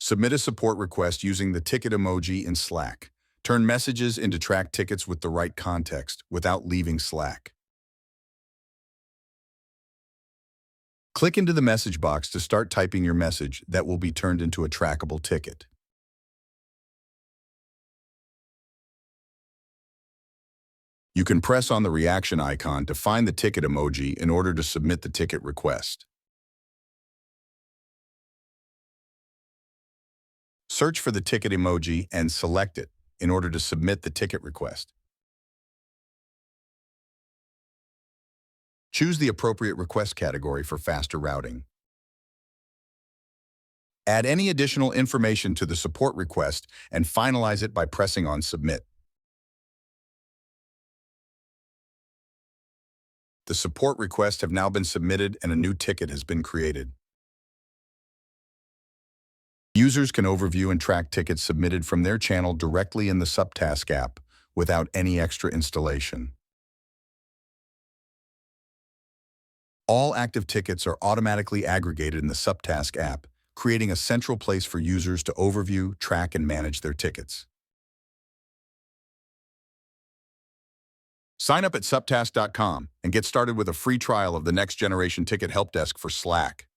Submit a support request using the ticket emoji in Slack. Turn messages into tracked tickets with the right context without leaving Slack. Click into the message box to start typing your message that will be turned into a trackable ticket. You can press on the reaction icon to find the ticket emoji in order to submit the ticket request. Search for the ticket emoji and select it in order to submit the ticket request. Choose the appropriate request category for faster routing. Add any additional information to the support request and finalize it by pressing on Submit. The support requests have now been submitted and a new ticket has been created. Users can overview and track tickets submitted from their channel directly in the Suptask app without any extra installation. All active tickets are automatically aggregated in the Suptask app, creating a central place for users to overview, track, and manage their tickets. Sign up at suptask.com and get started with a free trial of the next generation ticket help desk for Slack.